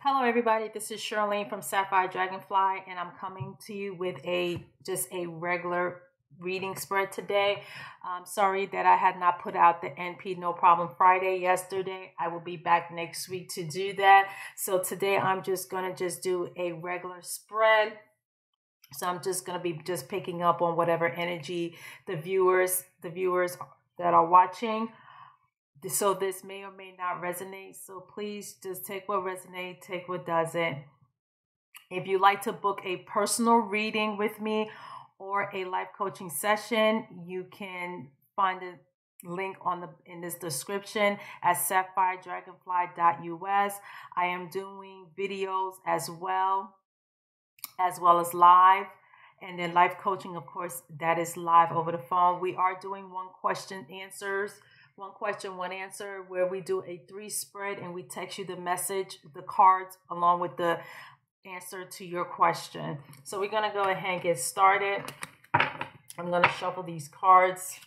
Hello everybody, this is Sherline from Sapphire Dragonfly, and I'm coming to you with just a regular reading spread today. I'm sorry that I had not put out the NP No Problem Friday yesterday. I will be back next week to do that. So today I'm just going to do a regular spread. So I'm just going to be picking up on whatever energy the viewers that are watching. So this may or may not resonate. So please just take what resonates, take what doesn't. If you'd like to book a personal reading with me or a life coaching session, you can find the link in this description at SapphireDragonfly.us. I am doing videos as well as live. And then life coaching, of course, that is live over the phone. We are doing one question, one answer, where we do a 3 spread and we text you the message, the cards, along with the answer to your question. So we're going to go ahead and get started. I'm going to shuffle these cards.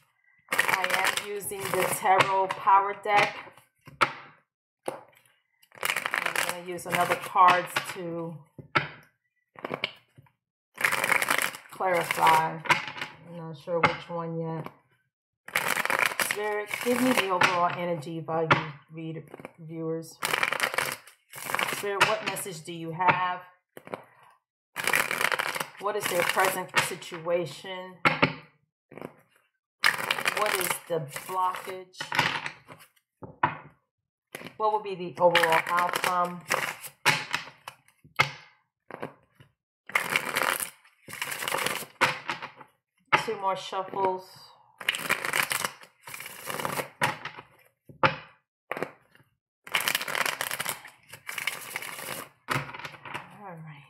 I am using the Tarot Power Deck. I'm going to use another cards to clarify. I'm not sure which one yet. Spirit, give me the overall energy value, viewers. Spirit, what message do you have? What is their present situation? What is the blockage? What will be the overall outcome? 2 more shuffles. All right.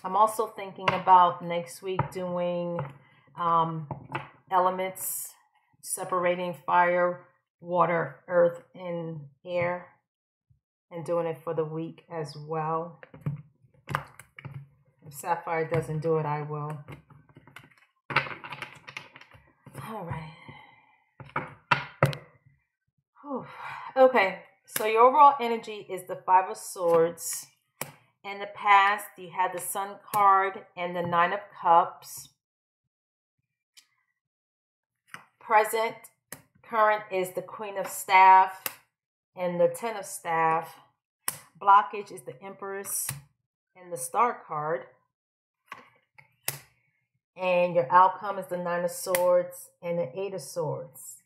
I'm also thinking about next week doing elements, separating fire, water, earth, and air, and doing it for the week as well. If Sapphire doesn't do it, I will. All right. Whew. Okay, so your overall energy is the 5 of Swords. In the past, you had the Sun card and the 9 of Cups. Present, current is the Queen of Staff and the 10 of Staff. Blockage is the Empress and the Star card. And your outcome is the 9 of Swords and the 8 of Swords.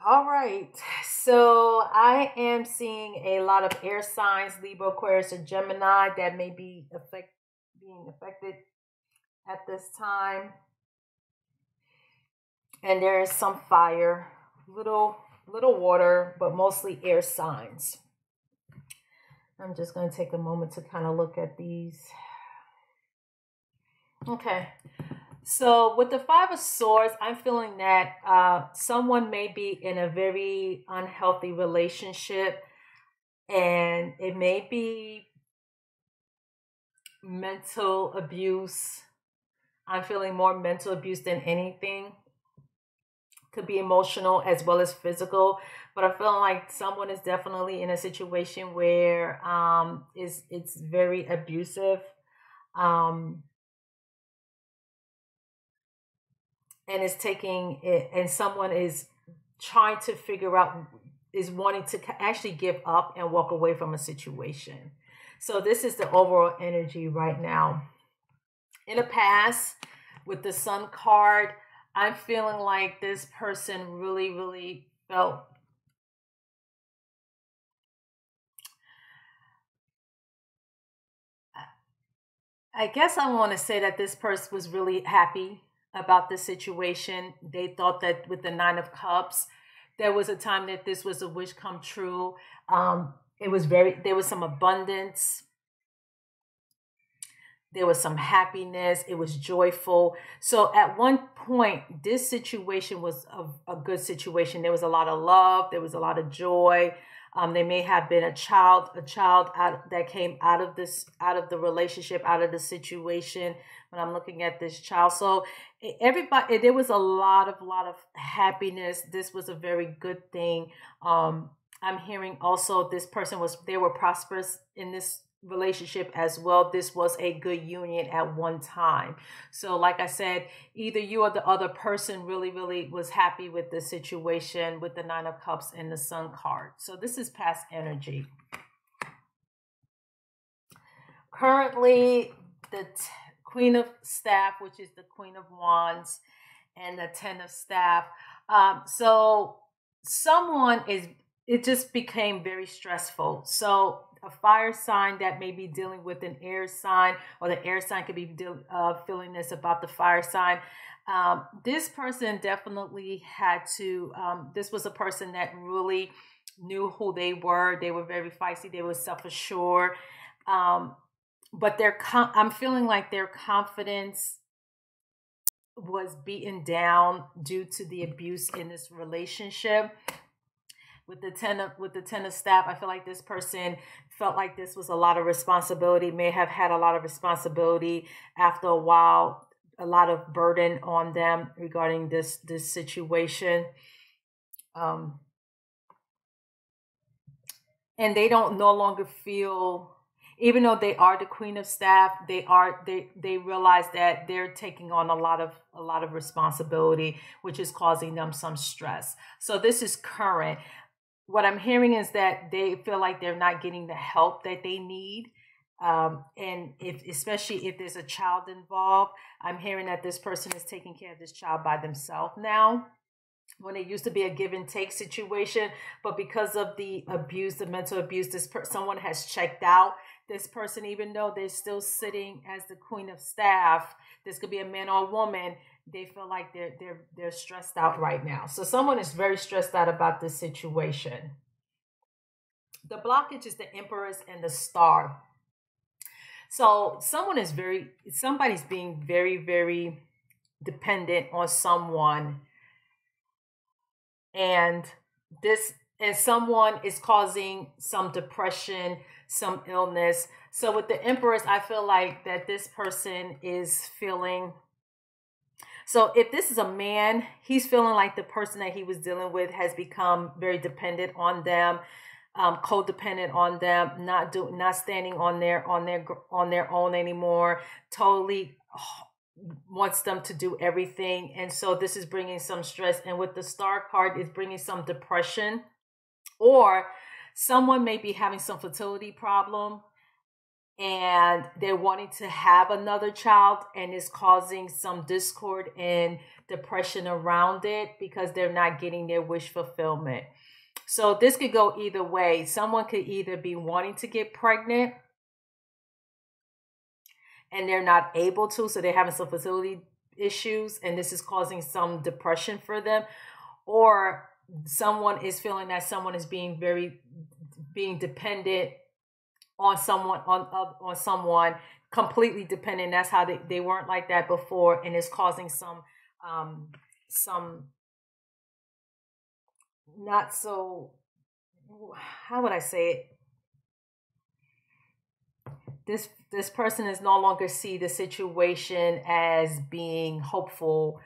All right, so I am seeing a lot of air signs, Libra, Aquarius, or Gemini, that may be being affected at this time. And there is some fire, little water, but mostly air signs. I'm just going to take a moment to kind of look at these. Okay. So with the 5 of Swords, I'm feeling that someone may be in a very unhealthy relationship, and it may be mental abuse. I'm feeling more mental abuse than anything. Could be emotional as well as physical, but I'm feeling like someone is definitely in a situation where it's very abusive. And it's taking it, and someone is trying to figure out, is wanting to actually give up and walk away from a situation. So this is the overall energy right now. In the past, with the Sun card, I'm feeling like this person really felt I guess I want to say that this person was really happy about the situation. They thought that with the 9 of Cups, there was a time that this was a wish come true. There was some abundance. There was some happiness. It was joyful. So at one point, this situation was a good situation. There was a lot of love. There was a lot of joy. They may have been a child that came out of the relationship, out of the situation. When I'm looking at this child, so everybody, there was a lot of happiness. This was a very good thing. I'm hearing also this person they were prosperous in this relationship as well. This was a good union at one time. So like I said, either you or the other person really was happy with the situation with the Nine of Cups and the Sun card. So this is past energy. Currently, the Queen of Staff, which is the Queen of Wands, and the Ten of Staff. So someone it just became very stressful. So a fire sign that may be dealing with an air sign, or the air sign could be feeling this about the fire sign. This person definitely had to, this was a person that really knew who they were. They were very feisty. They were self-assured. But I'm feeling like their confidence was beaten down due to the abuse in this relationship. With the Ten of Staff, I feel like this person felt like this was a lot of responsibility, may have had a lot of responsibility after a while, a lot of burden on them regarding this situation. And they don't no longer feel, even though they are the Queen of Staff, they realize that they're taking on a lot of responsibility, which is causing them some stress. So this is current. What I'm hearing is that they feel like they're not getting the help that they need. And especially if there's a child involved, I'm hearing that this person is taking care of this child by themselves now, when it used to be a give and take situation. But because of the abuse, the mental abuse, someone has checked out this person, even though they're still sitting as the Queen of Staff. This could be a man or a woman. They feel like they're stressed out right now. So someone is very stressed out about this situation. The blockage is the Empress and the Star. So somebody's being very dependent on someone, and someone is causing some depression, some illness. So with the Empress, I feel like that this person is feeling, so if this is a man, he's feeling like the person that he was dealing with has become very dependent on them, codependent on them, not standing on their own anymore, totally wants them to do everything. And so this is bringing some stress. And with the Star card, it's bringing some depression, or someone may be having some fertility problem and they're wanting to have another child, and it's causing some discord and depression around it because they're not getting their wish fulfillment. So this could go either way. Someone could either be wanting to get pregnant and they're not able to, so they're having some fertility issues, and this is causing some depression for them. Or someone is feeling that someone is being dependent on someone, on someone, completely dependent. That's how they weren't like that before, and it's causing some not so, how would I say it? This person is no longer see the situation as being hopeful.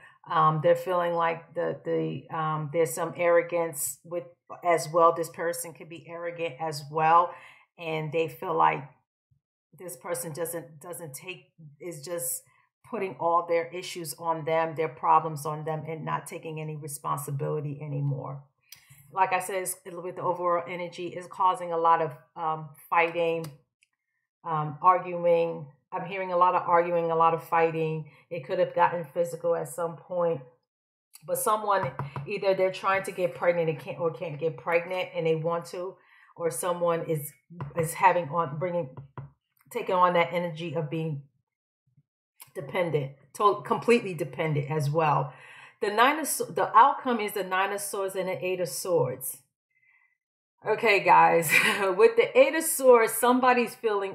They're feeling like there's some arrogance with as well. This person could be arrogant as well, and they feel like this person is just putting all their issues on them, their problems on them, and not taking any responsibility anymore. Like I said, with the overall energy, is causing a lot of fighting, arguing. I'm hearing a lot of arguing, a lot of fighting. It could have gotten physical at some point. But someone, either they're trying to get pregnant and can't get pregnant and they want to, or someone is taking on that energy of being dependent, completely dependent as well. The outcome is the Nine of Swords and the Eight of Swords. Okay, guys, with the Eight of Swords, somebody's feeling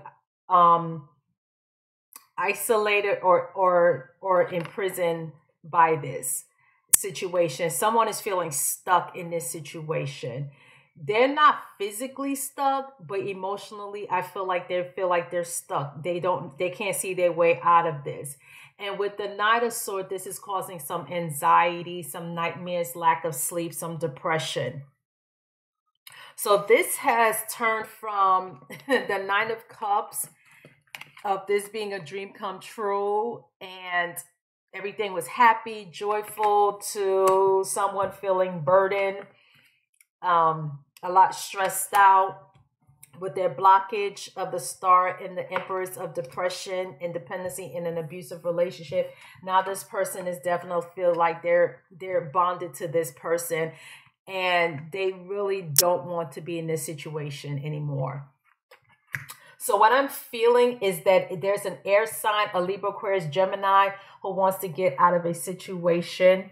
isolated or imprisoned by this situation. Someone is feeling stuck in this situation. they're not physically stuck, but emotionally, I feel like they're stuck. They can't see their way out of this. And with the Knight of Swords, this is causing some anxiety, some nightmares, lack of sleep, some depression. So this has turned from the Nine of Cups, of this being a dream come true and everything was happy, joyful, to someone feeling burdened, a lot stressed out with their blockage of the Star and the Empress of depression, independency in an abusive relationship. Now this person is definitely feel like they're bonded to this person and they really don't want to be in this situation anymore. So what I'm feeling is that there's an air sign, a Libra, Aquarius, Gemini, who wants to get out of a situation.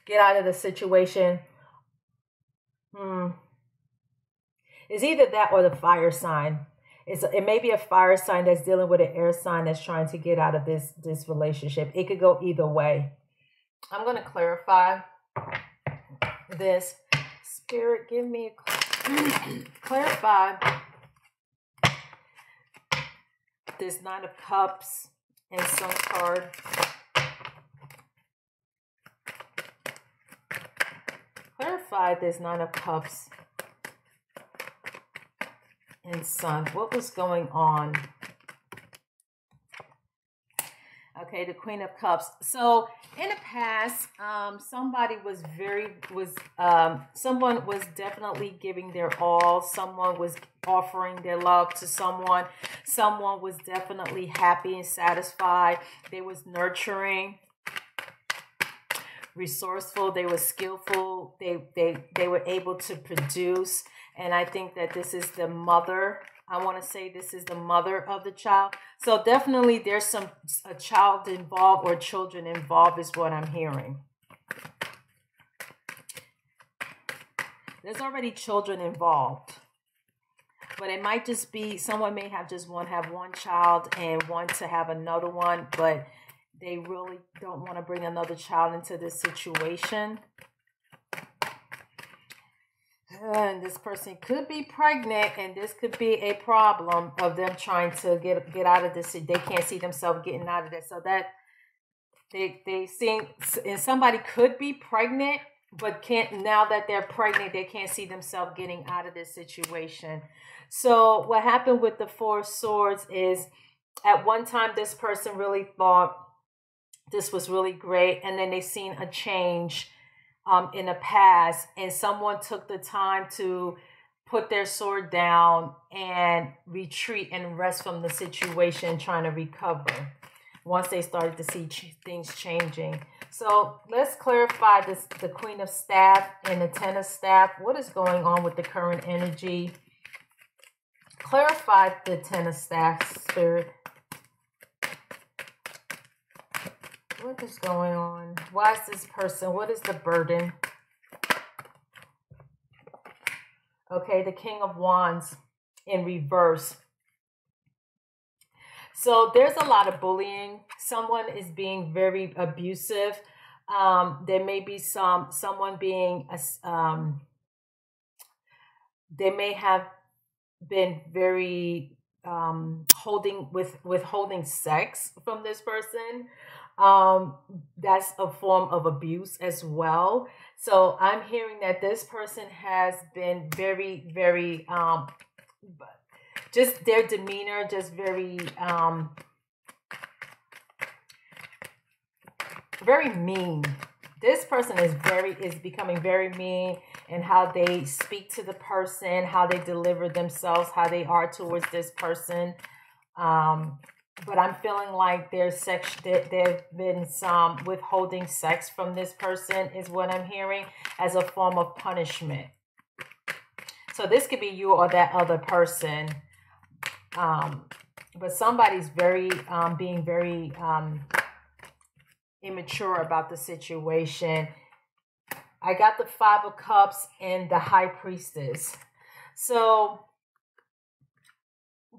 Get out of the situation. It's either that or the fire sign. It may be a fire sign that's dealing with an air sign that's trying to get out of this relationship. It could go either way. I'm going to clarify this. Spirit, give me a clarify this Nine of Cups and Sun card. Clarify this Nine of Cups and Sun. What was going on? Okay, the Queen of Cups. So in the past, someone was definitely giving their all. Someone was offering their love to someone. Someone was definitely happy and satisfied. They was nurturing, resourceful. They were skillful. They were able to produce. And I think that this is the mother. I want to say this is the mother of the child. So definitely there's a child involved or children involved is what I'm hearing. There's already children involved. But it might just be, someone may have just have one child and want to have another one, but they really don't want to bring another child into this situation. And this person could be pregnant, and this could be a problem of them trying to get out of this. They can't see themselves getting out of this. So that they see, and somebody could be pregnant, but can't, now that they're pregnant, they can't see themselves getting out of this situation. So what happened with the Four of Swords is, at one time this person really thought this was really great, and then they seen a change in the past, and someone took the time to put their sword down and retreat and rest from the situation, trying to recover once they started to see things changing. So let's clarify this, the Queen of Staff and the Ten of Staff. What is going on with the current energy? Clarify the Ten of Staff, Spirit. What is going on? Why is this person? What is the burden? Okay, the King of Wands in reverse. So there's a lot of bullying. Someone is being very abusive. There may be someone being, they may have been very withholding sex from this person. That's a form of abuse as well. So I'm hearing that this person has been very, very, just their demeanor, just very, very mean. This person is becoming very mean in how they speak to the person, how they deliver themselves, how they are towards this person. But I'm feeling like there's there've been some withholding sex from this person is what I'm hearing, as a form of punishment. So this could be you or that other person. But somebody's very, being very immature about the situation. I got the Five of Cups and the High Priestess. So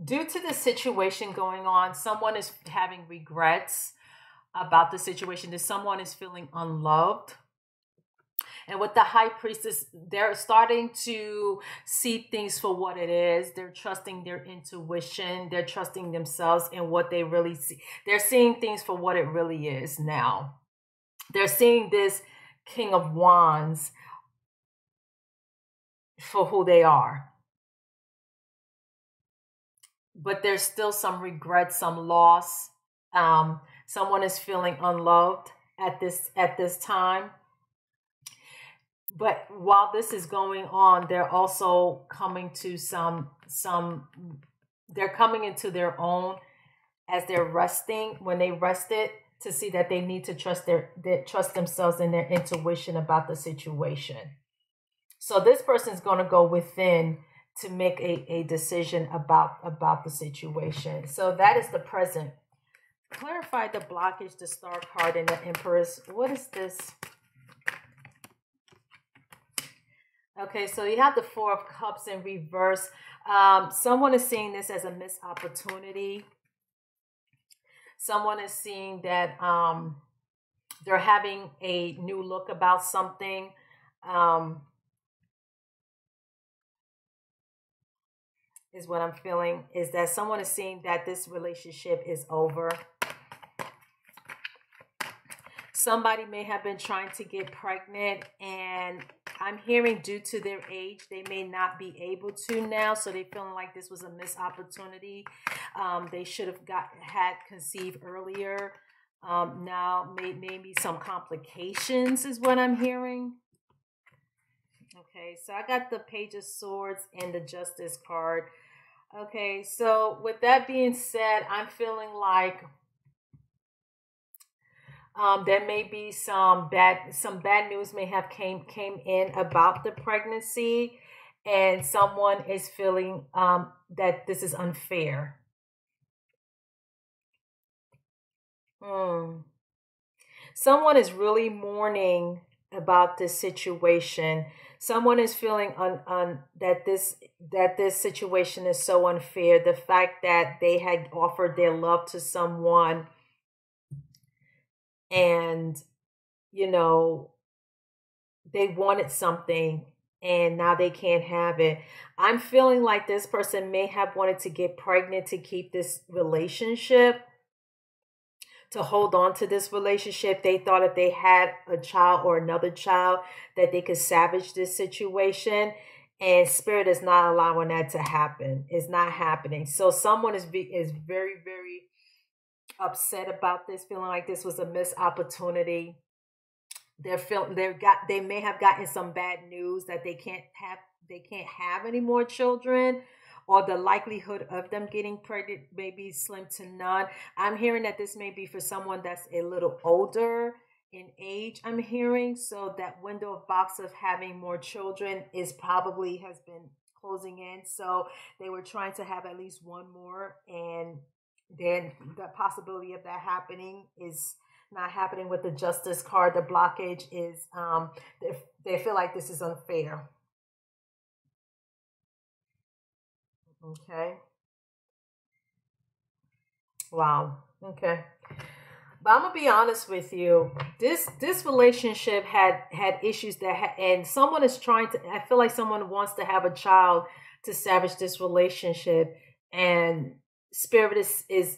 due to the situation going on, someone is having regrets. about the situation. That someone is feeling unloved. And with the High Priestess, they're starting to see things for what it is. They're trusting their intuition. They're trusting themselves and what they really see. They're seeing things for what it really is now. They're seeing this King of Wands for who they are. But there's still some regret, some loss. Someone is feeling unloved at this time. But while this is going on, they're also coming to they're coming into their own as they're resting. When they rested, to see that they need to trust trust themselves and their intuition about the situation. So this person's going to go within to make a decision about the situation. So that is the present. Clarify the blockage, the Star card, and the Empress. What is this? Okay, so you have the Four of Cups in reverse. Someone is seeing this as a missed opportunity. Someone is seeing that they're having a new look about something. Is what I'm feeling, is that someone is seeing that this relationship is over. Somebody may have been trying to get pregnant, and I'm hearing due to their age, they may not be able to now. So they're feeling like this was a missed opportunity. They should have had conceived earlier. Now maybe some complications is what I'm hearing. Okay, so I got the Page of Swords and the Justice card. Okay, so with that being said, I'm feeling like there may be some bad news may have came in about the pregnancy, and someone is feeling that this is unfair. Someone is really mourning about this situation. Someone is feeling that this situation is so unfair. The fact that they had offered their love to someone, and they wanted something, and now they can't have it. I'm feeling like this person may have wanted to get pregnant to keep this relationship, to hold on to this relationship. They thought if they had a child or another child that they could salvage this situation, and Spirit is not allowing that to happen. It's not happening. So someone is very, very upset about this, feeling like this was a missed opportunity. They may have gotten some bad news that they can't have any more children, or the likelihood of them getting pregnant may be slim to none. I'm hearing that this may be for someone that's a little older in age, I'm hearing. So that window box of having more children has been closing in. So they were trying to have at least one more, and then the possibility of that happening is not happening. With the Justice card, the blockage is they feel like this is unfair. Okay. Wow. Okay. But I'm gonna be honest with you. This relationship had issues and someone is trying to. I feel like someone wants to have a child to salvage this relationship, and Spirit is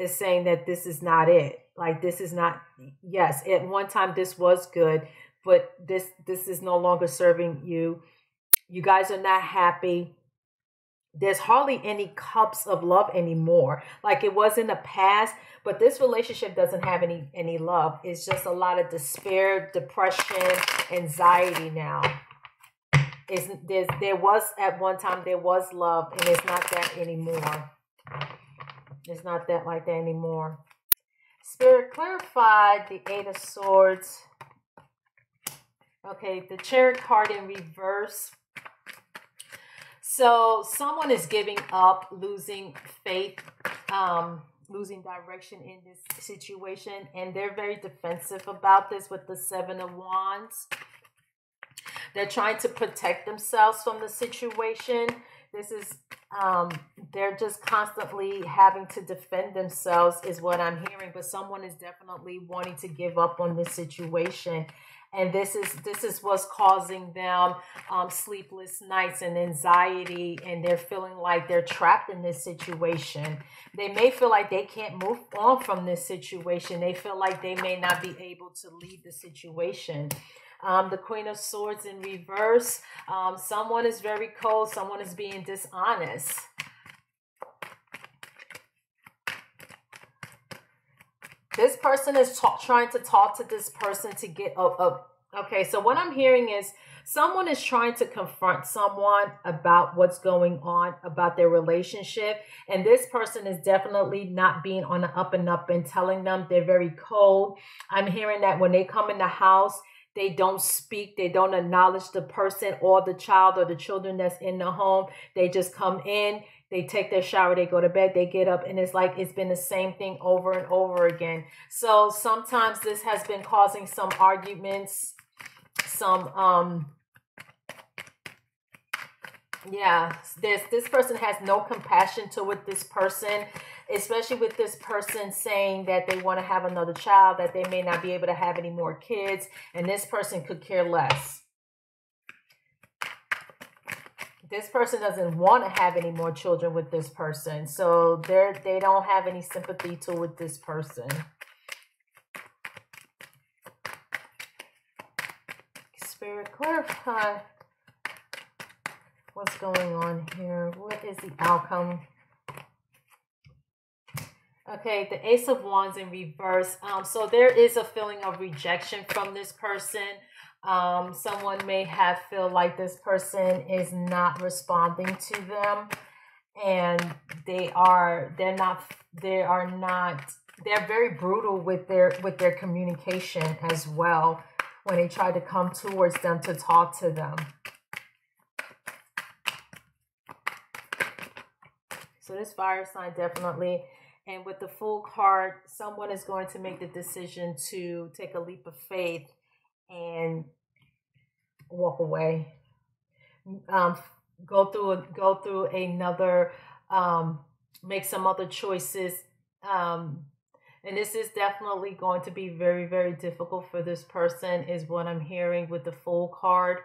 saying that this is not it. Like, this is not. Yes, at one time this was good, but this is no longer serving you. You guys are not happy. There's hardly any cups of love anymore, like it was in the past. But this relationship doesn't have any love. It's just a lot of despair, depression, anxiety now. There was at one time, there was love, and it's not that anymore. It's not that like that anymore. Spirit, clarify the Eight of Swords. Okay, the Chariot card in reverse. So someone is giving up, losing faith, losing direction in this situation, and they're very defensive about this with the Seven of Wands. They're trying to protect themselves from the situation. This is They're just constantly having to defend themselves is what I'm hearing, but someone is definitely wanting to give up on this situation. And this is what's causing them sleepless nights and anxiety, and they're feeling like they're trapped in this situation. They may feel like they can't move on from this situation. They feel like they may not be able to leave the situation. The Queen of Swords in reverse. Someone is very cold. Someone is being dishonest. This person is trying to talk to this person to get up. Okay, so what I'm hearing is someone is trying to confront someone about what's going on, about their relationship. And this person is definitely not being on the up and up and telling them they're very cold. I'm hearing that when they come in the house, they don't speak. They don't acknowledge the person or the child or the children that's in the home. They just come in, they take their shower, they go to bed, they get up, and it's like it's been the same thing over and over again. So sometimes this has been causing some arguments, this person has no compassion toward this person, especially with this person saying that they want to have another child, that they may not be able to have any more kids, and this person could care less. This person doesn't want to have any more children with this person, so they don't have any sympathy toward this person. Spirit, clarify what's going on here. What is the outcome? Okay, the Ace of Wands in reverse. So there is a feeling of rejection from this person. Someone may feel like this person is not responding to them, and they're very brutal with their communication as well when they try to come towards them to talk to them. So this fire sign definitely, and with the Fool card, someone is going to make the decision to take a leap of faith and walk away. Go through another, make some other choices. And this is definitely going to be very, very difficult for this person, is what I'm hearing with the Fool card.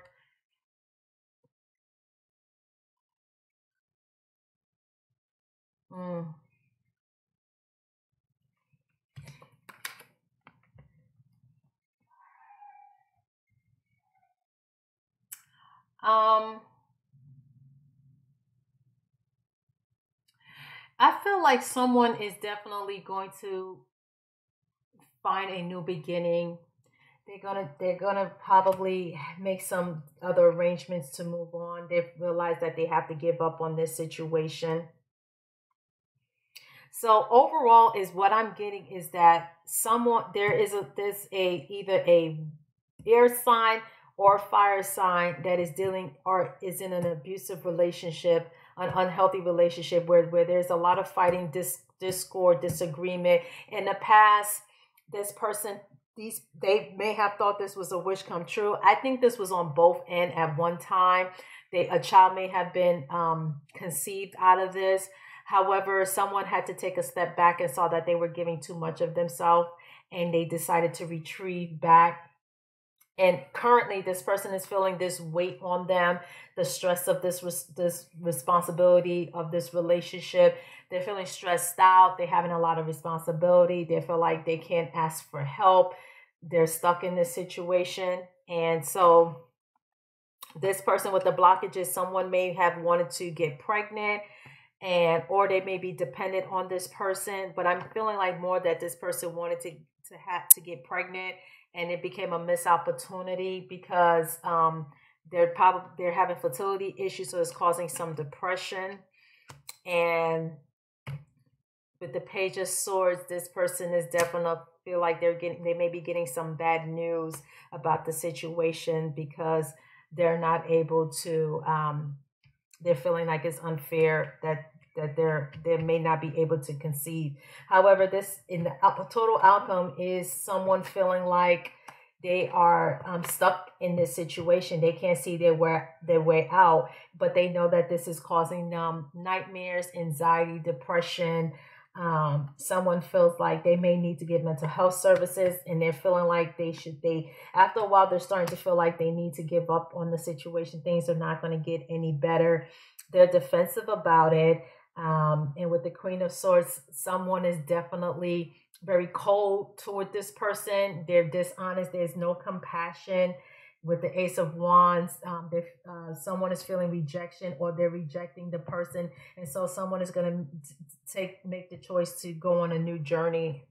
I feel like someone is definitely going to find a new beginning. They're gonna probably make some other arrangements to move on. They realize that they have to give up on this situation. So overall, is what I'm getting is that there's either a air sign or fire sign that is dealing or is in an abusive relationship, an unhealthy relationship where there's a lot of fighting, discord, disagreement. In the past, this person, they may have thought this was a wish come true. I think this was on both ends at one time. A child may have been conceived out of this. However, someone had to take a step back and saw that they were giving too much of themselves, and they decided to retreat back. And currently, this person is feeling this weight on them, the stress of this responsibility of this relationship. They're feeling stressed out. They're having a lot of responsibility. They feel like they can't ask for help. They're stuck in this situation. And so this person with the blockages, someone may have wanted to get pregnant, or they may be dependent on this person. But I'm feeling like more that this person wanted to get pregnant, and it became a missed opportunity because they're having fertility issues, so it's causing some depression. And with the Page of Swords, this person is definitely feel like they may be getting some bad news about the situation because they're not able to. They're feeling like it's unfair that they may not be able to conceive. However, this in the total outcome is someone feeling like they are stuck in this situation. They can't see their way out, but they know that this is causing them nightmares, anxiety, depression. Someone feels like they may need to get mental health services, and they're feeling like after a while, they're starting to feel like they need to give up on the situation. Things are not going to get any better. They're defensive about it. And with the Queen of Swords, someone is definitely very cold toward this person. They're dishonest. There's no compassion. With the Ace of Wands, someone is feeling rejection, or they're rejecting the person. And so someone is going to make the choice to go on a new journey,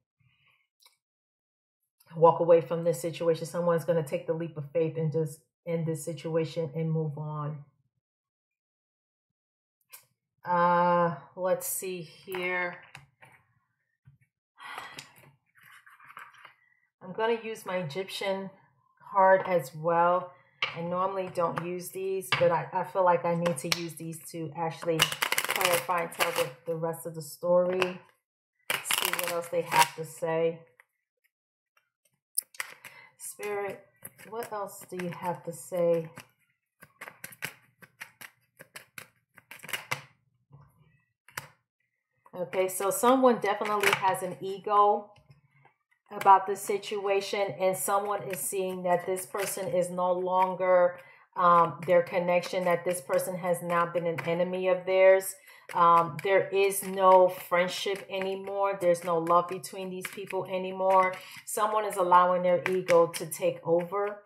walk away from this situation. Someone's going to take the leap of faith and just end this situation and move on. Let's see here. I'm going to use my Egyptian card as well. I normally don't use these, but I feel like I need to use these to actually clarify and tell the rest of the story. See what else they have to say. Spirit, what else do you have to say? Okay, so someone definitely has an ego about the situation, and someone is seeing that this person is no longer their connection, that this person has now been an enemy of theirs. There is no friendship anymore. There's no love between these people anymore. Someone is allowing their ego to take over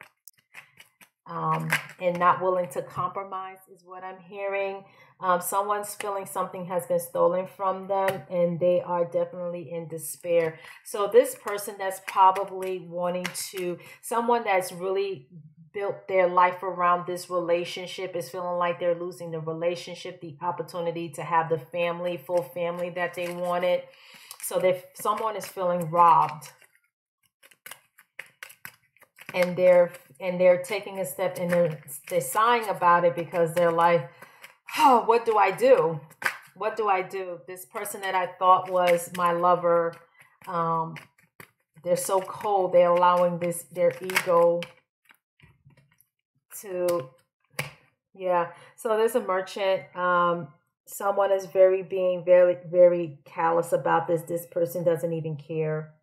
and not willing to compromise is what I'm hearing. Someone's feeling something has been stolen from them, and they are definitely in despair. So this person that's probably wanting to, someone that's really built their life around this relationship, is feeling like they're losing the relationship, the opportunity to have the family, full family that they wanted. So someone is feeling robbed, and they're taking a step, and they're sighing about it, because they're like, oh, what do I do? What do I do? This person that I thought was my lover, they're so cold. They're allowing their ego to, yeah. So there's a merchant. Someone is being very, very callous about this. This person doesn't even care.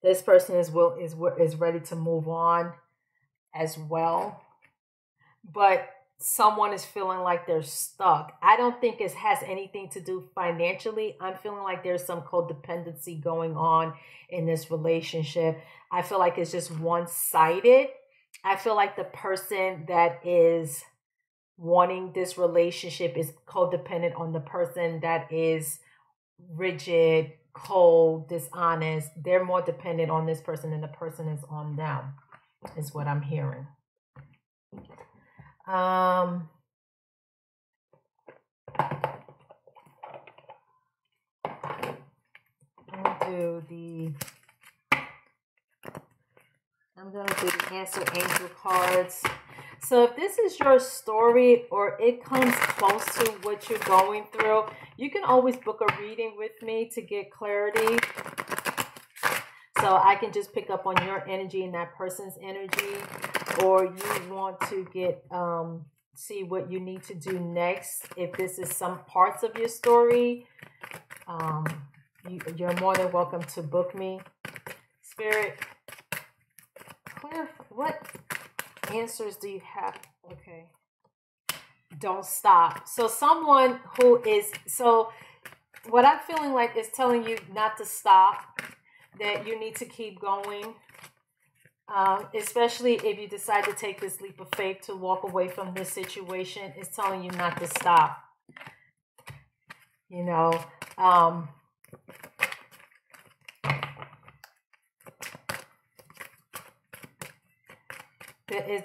This person is ready to move on as well, but someone is feeling like they're stuck. I don't think it has anything to do financially. I'm feeling like there's some codependency going on in this relationship. I feel like it's just one-sided. I feel like the person that is wanting this relationship is codependent on the person that is rigid, cold, dishonest. They're more dependent on this person than the person is on them, is what I'm hearing. I'm going to do the answer angel cards. So if this is your story, or it comes close to what you're going through, you can always book a reading with me to get clarity. So I can just pick up on your energy and that person's energy, or you want to get see what you need to do next. If this is some parts of your story, you're more than welcome to book me. Spirit, what answers do you have? Okay. Don't stop. So someone who is, so what I'm feeling like is telling you not to stop, that you need to keep going. Especially if you decide to take this leap of faith to walk away from this situation, it's telling you not to stop. You know,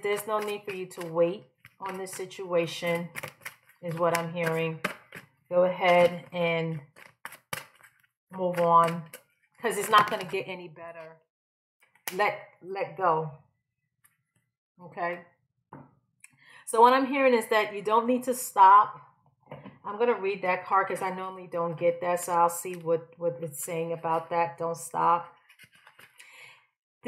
there's no need for you to wait on this situation, is what I'm hearing. Go ahead and move on, because it's not going to get any better. Let go. Okay. So what I'm hearing is that you don't need to stop. I'm going to read that card because I normally don't get that. So I'll see what it's saying about that. Don't stop.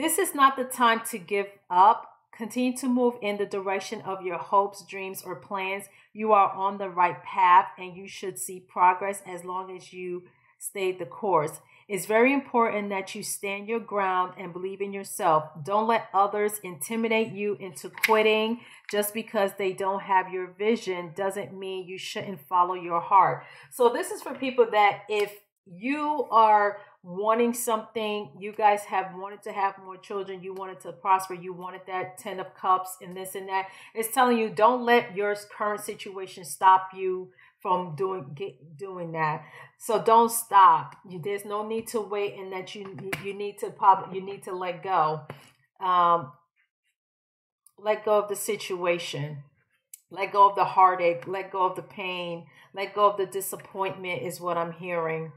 This is not the time to give up. Continue to move in the direction of your hopes, dreams, or plans. You are on the right path and you should see progress as long as you stay the course. It's very important that you stand your ground and believe in yourself. Don't let others intimidate you into quitting. Just because they don't have your vision doesn't mean you shouldn't follow your heart. So this is for people that if you are wanting something, you guys have wanted to have more children, you wanted to prosper, you wanted that 10 of cups and this and that, it's telling you don't let your current situation stop you from doing that. So don't stop. There's no need to wait, and that you need to let go. Let go of the situation. Let go of the heartache. Let go of the pain. Let go of the disappointment is what I'm hearing.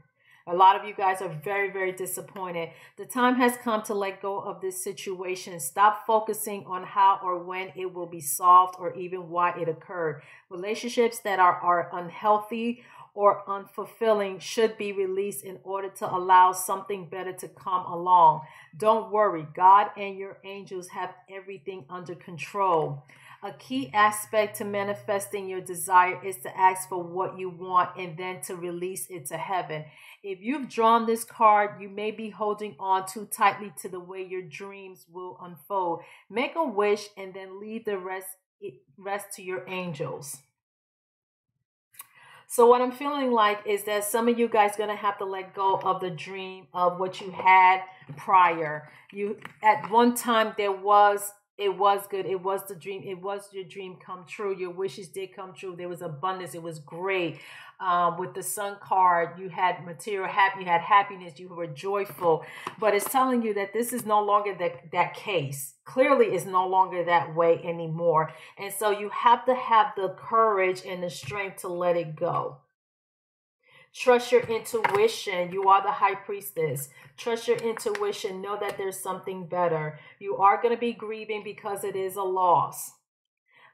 A lot of you guys are very, very disappointed. The time has come to let go of this situation. Stop focusing on how or when it will be solved or even why it occurred. Relationships that are unhealthy or unfulfilling should be released in order to allow something better to come along. Don't worry. God and your angels have everything under control. A key aspect to manifesting your desire is to ask for what you want and then to release it to heaven. If you've drawn this card, you may be holding on too tightly to the way your dreams will unfold. Make a wish and then leave the rest to your angels. So what I'm feeling like is that some of you guys are going to have to let go of the dream of what you had prior. You, at one time, it was good. It was the dream. It was your dream come true. Your wishes did come true. There was abundance. It was great. With the Sun card, you had material happiness, you had happiness, you were joyful. But it's telling you that this is no longer that case. Clearly, it's no longer that way anymore. And so you have to have the courage and the strength to let it go. Trust your intuition. You are the high priestess. Trust your intuition. Know that there's something better. You are going to be grieving because it is a loss.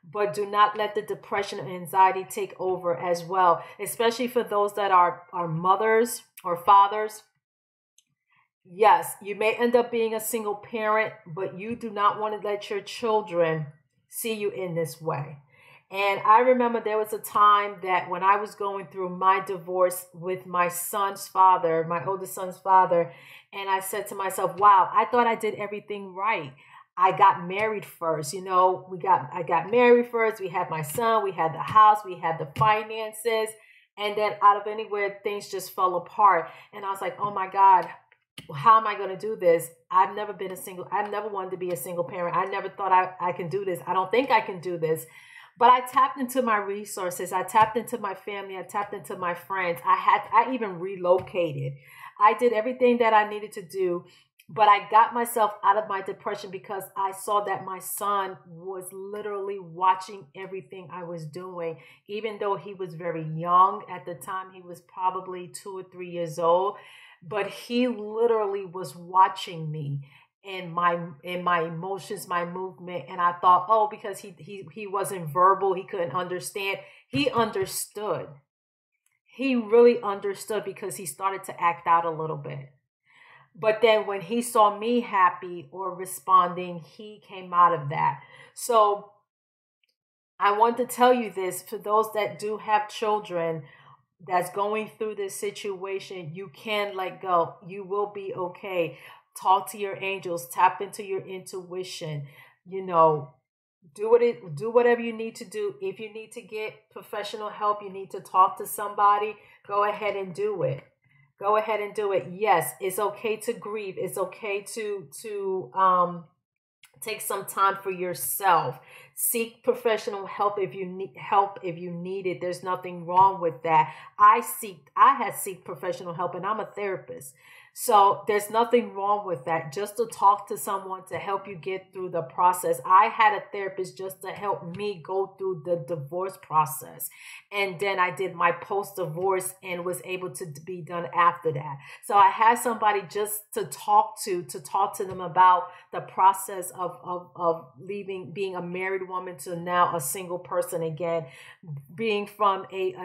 But do not let the depression and anxiety take over as well, especially for those that are mothers or fathers. Yes, you may end up being a single parent, but you do not want to let your children see you in this way. And I remember there was a time that when I was going through my divorce with my son's father, my oldest son's father, and I said to myself, wow, I thought I did everything right. I got married first, I got married first. We had my son, we had the house, we had the finances. And then out of anywhere, things just fell apart. And I was like, oh my God, how am I going to do this? I've never wanted to be a single parent. I never thought I can do this. I don't think I can do this. But I tapped into my resources. I tapped into my family. I tapped into my friends. I even relocated. I did everything that I needed to do. But I got myself out of my depression because I saw that my son was literally watching everything I was doing. Even though he was very young at the time, he was probably 2 or 3 years old. But he literally was watching me and my emotions, my movement. And I thought, oh, because he wasn't verbal, he couldn't understand. He understood. He really understood because he started to act out a little bit. But then when he saw me happy or responding, he came out of that. So I want to tell you this, for those that do have children that's going through this situation, you can let go. You will be okay. Talk to your angels, tap into your intuition, do whatever you need to do. If you need to get professional help, you need to talk to somebody, go ahead and do it. Go ahead and do it. Yes, it's okay to grieve. It's okay to take some time for yourself. Seek professional help if you need it. There's nothing wrong with that. I had seek professional help, and I'm a therapist. So there's nothing wrong with that. Just to talk to someone to help you get through the process. I had a therapist just to help me go through the divorce process. And then I did my post-divorce and was able to be done after that. So I had somebody just to talk to them about the process of leaving, being a married woman to now a single person again, being from a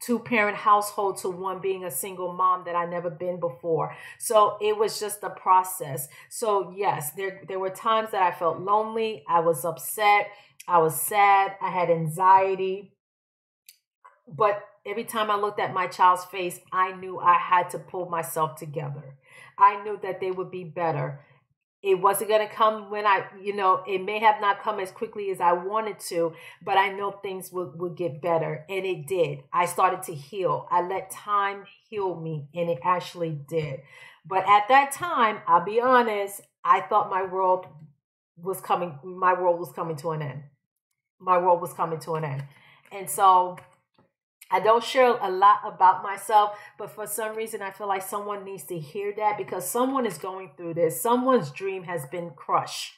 two-parent household to one being a single mom that I never been before. So it was just a process. So yes, there were times that I felt lonely. I was upset. I was sad. I had anxiety. But every time I looked at my child's face, I knew I had to pull myself together. I knew that they would be better. It wasn't going to come when it may have not come as quickly as I wanted to, but I know things would get better. And it did. I started to heal. I let time heal me, and it actually did. But at that time, I'll be honest, I thought my world was coming to an end. My world was coming to an end. And so I don't share a lot about myself, but for some reason, I feel like someone needs to hear that, because someone is going through this. Someone's dream has been crushed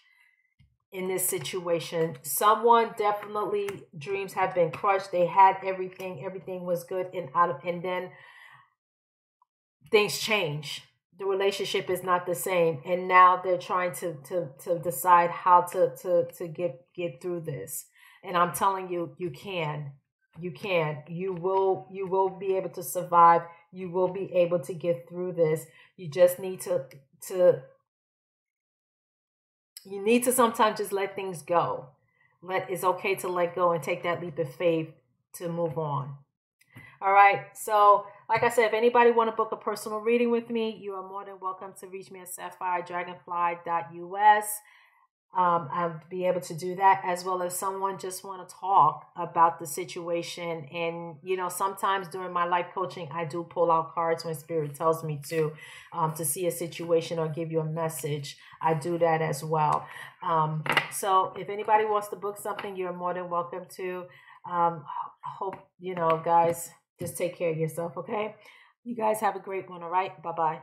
in this situation. Someone definitely dreams have been crushed. They had everything. Everything was good, and then things change. The relationship is not the same, and now they're trying to decide how to get through this. And I'm telling you, you can. You will be able to survive. You will be able to get through this. You just need you need to sometimes just let things go. It's okay to let go and take that leap of faith to move on. All right. So like I said, if anybody want to book a personal reading with me, you are more than welcome to reach me at SapphireDragonfly.us. I'll be able to do that, as well as someone just want to talk about the situation. And, sometimes during my life coaching, I do pull out cards when Spirit tells me to see a situation or give you a message. I do that as well. So if anybody wants to book something, you're more than welcome to. Hope, guys, just take care of yourself. Okay. You guys have a great one. All right. Bye-bye.